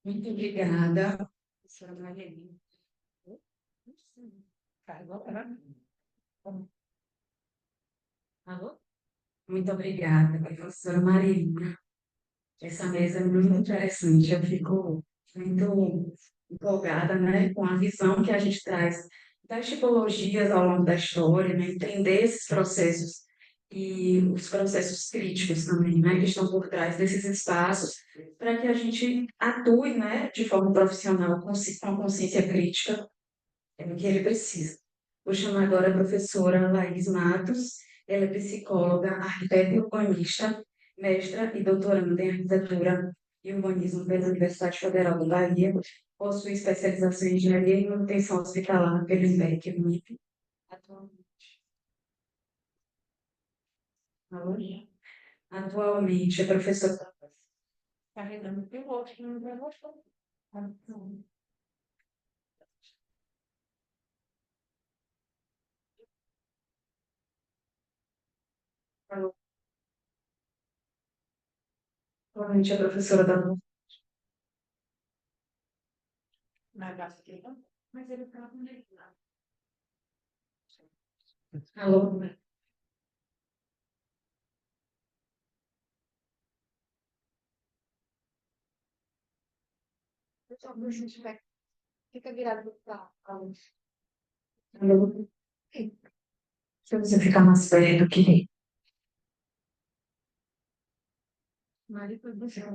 Muito obrigada, professora Marlene. Agora? Alô? Muito obrigada, professora Marina. Essa mesa é muito interessante. Eu fico muito empolgada, né, com a visão que a gente traz das tipologias ao longo da história, né, entender esses processos e os processos críticos também, né, que estão por trás desses espaços, para que a gente atue, né, de forma profissional, com consciência crítica, é o que ele precisa. Vou chamar agora a professora Laís Matos, ela é psicóloga, arquiteta e urbanista, mestra e doutoranda em arquitetura e urbanismo pela Universidade Federal da Bahia, possui especialização em engenharia e manutenção hospitalar pelo IMEC, UNIP. Atualmente, atualmente é professora. Carregando o piloto, não vai mostrar. Atualmente é professora da. Mas ele fala com ele. Alô? Pessoal, a gente vai. Fica virado para a luz. Alô? Se você ficar mais perto que. Mari foi buscar.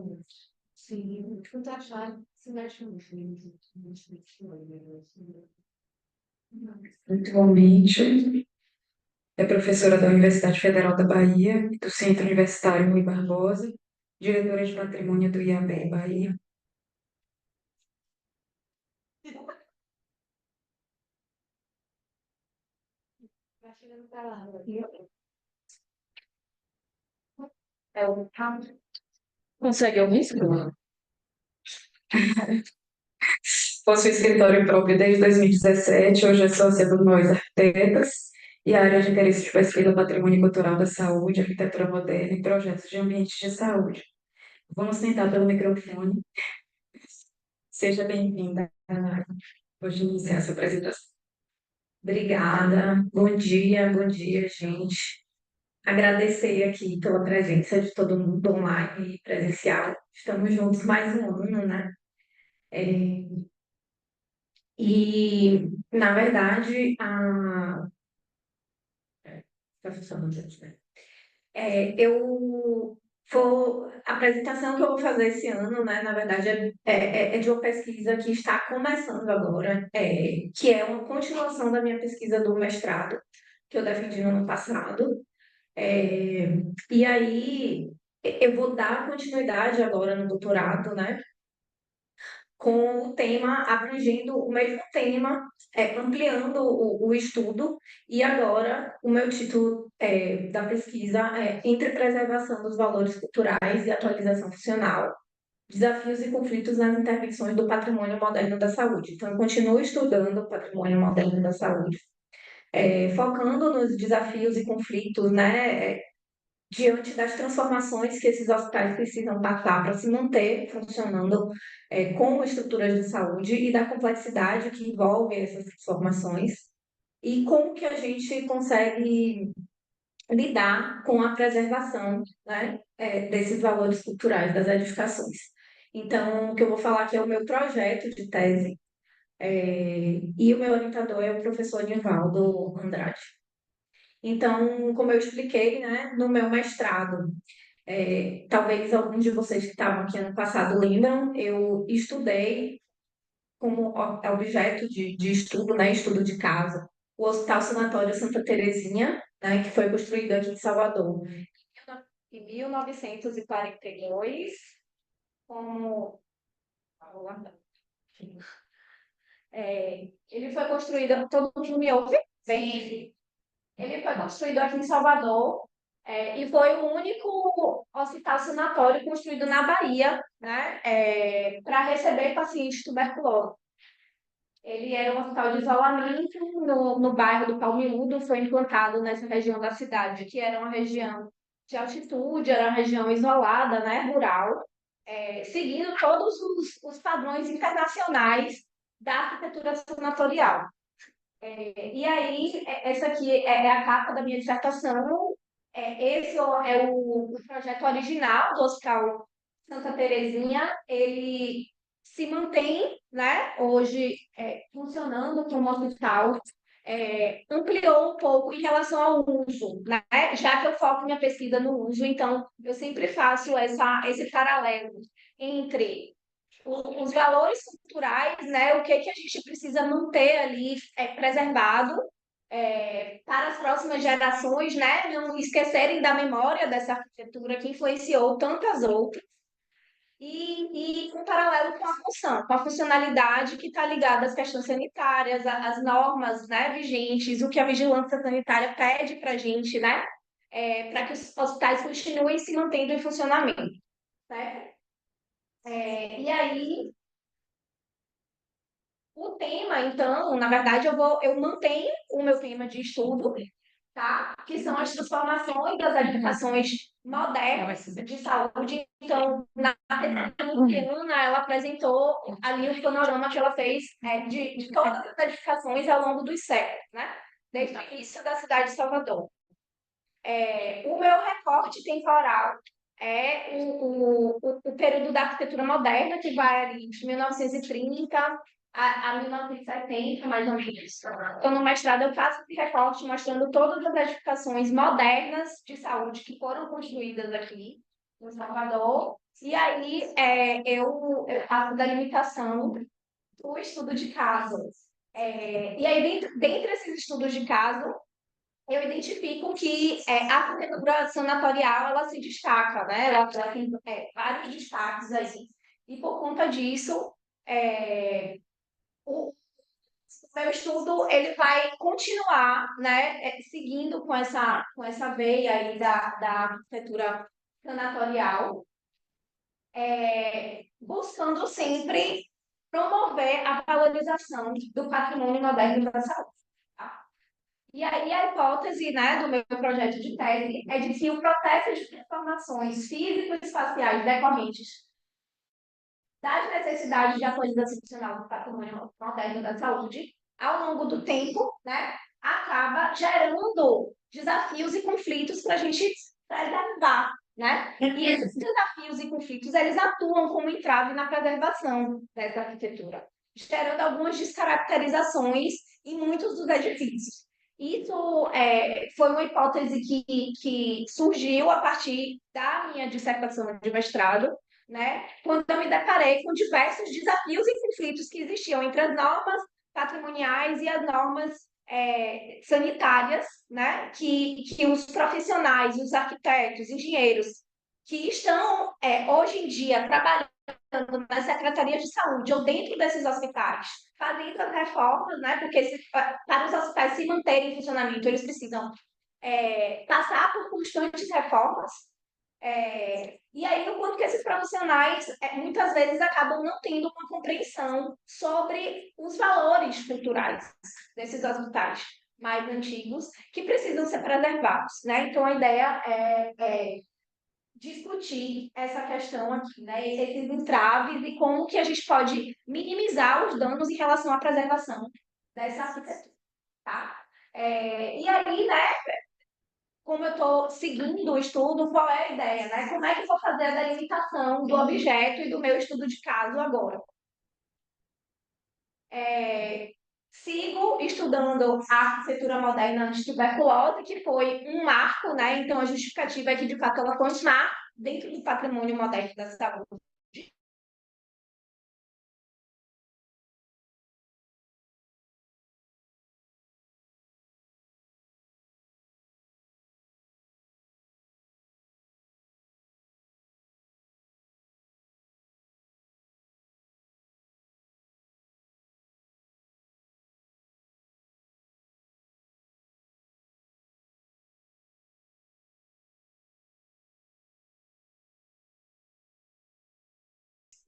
Sim, quando achar, se mexe no filho. Atualmente é professora da Universidade Federal da Bahia, do Centro Universitário Rui Barbosa, diretora de patrimônio do IAB Bahia. Vai chegando para lá. É o consegue ouvir, Silvana? Possui escritório próprio desde 2017, hoje é sócia do Nós Arquitetas e a área de interesse de pesquisa Patrimônio Cultural da Saúde, Arquitetura Moderna e Projetos de Ambientes de Saúde. Vamos tentar pelo microfone. Seja bem-vinda. Vou iniciar essa apresentação. Obrigada. Bom dia, gente. Agradecer aqui pela presença de todo mundo online e presencial. Estamos juntos mais um ano, né? É, e, na verdade, tá funcionando, gente, né? Eu vou. A apresentação que eu vou fazer esse ano, né, na verdade, é de uma pesquisa que está começando agora, que é uma continuação da minha pesquisa do mestrado, que eu defendi no ano passado. É, e aí eu vou dar continuidade agora no doutorado, né? Com o tema, abrangendo o mesmo tema, ampliando o estudo, e agora o meu título da pesquisa é Entre Preservação dos Valores Culturais e Atualização Funcional, Desafios e Conflitos nas Intervenções do Patrimônio Moderno da Saúde. Então, eu continuo estudando o patrimônio moderno da saúde, focando nos desafios e conflitos, né, diante das transformações que esses hospitais precisam passar para se manter funcionando como estruturas de saúde e da complexidade que envolve essas transformações e como que a gente consegue lidar com a preservação, né, desses valores culturais das edificações. Então, o que eu vou falar aqui é o meu projeto de tese, e o meu orientador é o professor Nivaldo Andrade. Então, como eu expliquei, né, no meu mestrado, talvez alguns de vocês que estavam aqui ano passado lembram, eu estudei como objeto de estudo, né, estudo de caso, o Hospital Sanatório Santa Terezinha, né, que foi construído aqui em Salvador em 1942, como... ele foi construído, todo mundo me ouve? Bem, ele foi construído aqui em Salvador, e foi o único hospital sanatório construído na Bahia, né, para receber pacientes tuberculosos. Ele era um hospital de isolamento no bairro do Palmiúdo, foi implantado nessa região da cidade, que era uma região de altitude, era uma região isolada, né, rural. seguindo todos os padrões internacionais da arquitetura sanatorial. E aí, essa aqui é a capa da minha dissertação. Esse é o projeto original do Hospital Santa Terezinha. Ele se mantém, né, hoje funcionando como hospital. Ampliou um pouco em relação ao uso, né? Já que eu foco minha pesquisa no uso, então eu sempre faço esse paralelo entre os valores culturais, né? O que a gente precisa manter ali preservado para as próximas gerações, né? Não esquecerem da memória dessa arquitetura que influenciou tantas outras. E um paralelo com a função, com a funcionalidade que está ligada às questões sanitárias, às normas, né, vigentes, o que a vigilância sanitária pede para a gente, né, para que os hospitais continuem se mantendo em funcionamento, certo? E aí, o tema, então, na verdade, eu mantenho o meu tema de estudo, tá? Que são as transformações das edificações modernas de saúde. Então, na Ana, ela apresentou ali o panorama que ela fez de todas as edificações ao longo dos séculos, né? Desde o início da cidade de Salvador. O meu recorte temporal é o período da arquitetura moderna, que vai ali de 1930 a 1970, mais ou menos. Então, no mestrado, eu faço esse recorte mostrando todas as edificações modernas de saúde que foram construídas aqui em Salvador. E aí, eu faço da limitação do estudo de caso. E aí, dentre esses estudos de caso, eu identifico que a arquitetura sanatorial ela se destaca, né? Ela tem vários destaques aí. E por conta disso, o meu estudo ele vai continuar, né? Seguindo com essa veia aí da arquitetura sanatorial, buscando sempre promover a valorização do patrimônio moderno da saúde. Tá? E aí a hipótese, né, do meu projeto de tese é de que o processo de transformações físico-espaciais decorrentes das necessidades de atualização funcional do patrimônio moderno da saúde, ao longo do tempo, né, acaba gerando desafios e conflitos para a gente preservar, né? E esses desafios e conflitos, eles atuam como entrave na preservação dessa arquitetura, gerando algumas descaracterizações em muitos dos edifícios. Isso foi uma hipótese que surgiu a partir da minha dissertação de mestrado, né? Quando eu me deparei com diversos desafios e conflitos que existiam entre as normas patrimoniais e as normas sanitárias, né? Que os profissionais, os arquitetos, engenheiros, que estão hoje em dia trabalhando nas secretarias de saúde ou dentro desses hospitais, fazendo as reformas, né? Porque para os hospitais se manterem em funcionamento, eles precisam passar por constantes reformas. E aí, o quanto que esses profissionais muitas vezes acabam não tendo uma compreensão sobre os valores culturais desses hospitais mais antigos que precisam ser preservados, né? Então, a ideia é discutir essa questão aqui, né? Esses entraves e como que a gente pode minimizar os danos em relação à preservação dessa arquitetura, tá? E aí, né, como eu estou seguindo o estudo, qual é a ideia, né? Como é que eu vou fazer a delimitação do objeto e do meu estudo de caso agora? Sigo estudando a arquitetura moderna anti-tuberculose, que foi um marco, né? Então, a justificativa é que, de fato, ela foi um marco dentro do patrimônio moderno da saúde.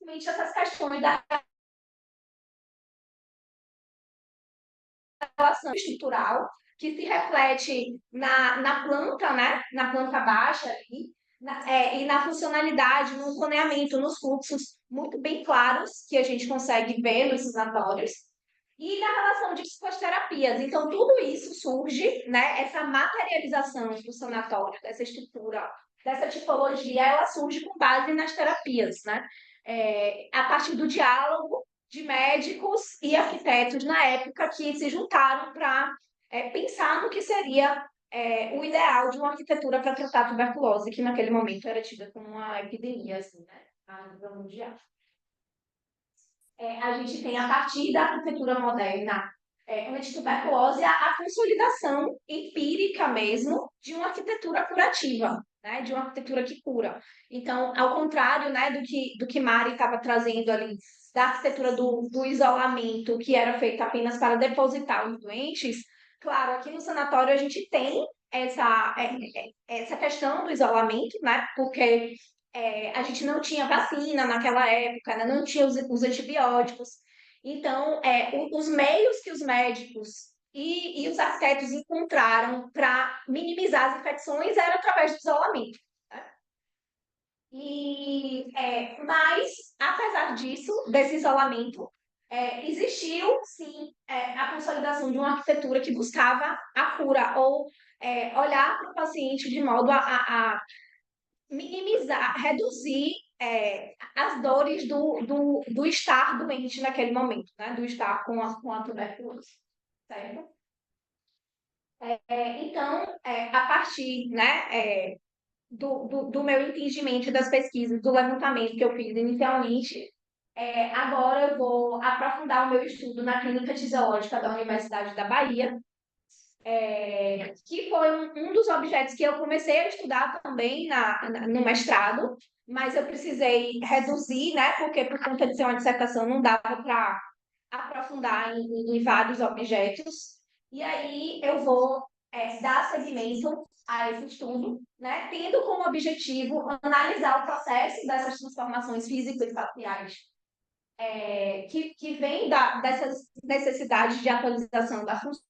Principalmente essas questões da relação estrutural, que se reflete na planta, né? Na planta baixa ali, E na funcionalidade, no zoneamento, nos fluxos muito bem claros que a gente consegue ver nos sanatórios, e na relação de psicoterapias. Então, tudo isso surge, né? Essa materialização do sanatório, dessa estrutura, dessa tipologia, ela surge com base nas terapias, né? A partir do diálogo de médicos e arquitetos na época que se juntaram para pensar no que seria o ideal de uma arquitetura para tratar a tuberculose, que naquele momento era tida como uma epidemia, assim, né? A nível mundial. A gente tem, a partir da arquitetura moderna, antituberculose, a consolidação empírica mesmo de uma arquitetura curativa, né? De uma arquitetura que cura. Então, ao contrário, né, do que Mari estava trazendo ali, da arquitetura do isolamento, que era feita apenas para depositar os doentes, claro, aqui no sanatório a gente tem essa questão do isolamento, né? Porque a gente não tinha vacina naquela época, né? Não tinha os antibióticos. Então, os meios que os médicos e os arquitetos encontraram para minimizar as infecções era através do isolamento. Né? Mas, apesar disso, desse isolamento, existiu, sim, a consolidação de uma arquitetura que buscava a cura, ou olhar para o paciente de modo a minimizar, reduzir as dores do estar doente naquele momento, né? Do estar com a tuberculose, certo? Então, a partir, né, do meu entendimento das pesquisas, do levantamento que eu fiz inicialmente, agora eu vou aprofundar o meu estudo na Clínica Fisiológica da Universidade da Bahia, que foi um dos objetos que eu comecei a estudar também no mestrado, mas eu precisei reduzir, né? Porque por conta de ser uma dissertação não dava para aprofundar em vários objetos. E aí eu vou dar seguimento a esse estudo, né? Tendo como objetivo analisar o processo dessas transformações físicas e faciais que vem dessas necessidades de atualização da função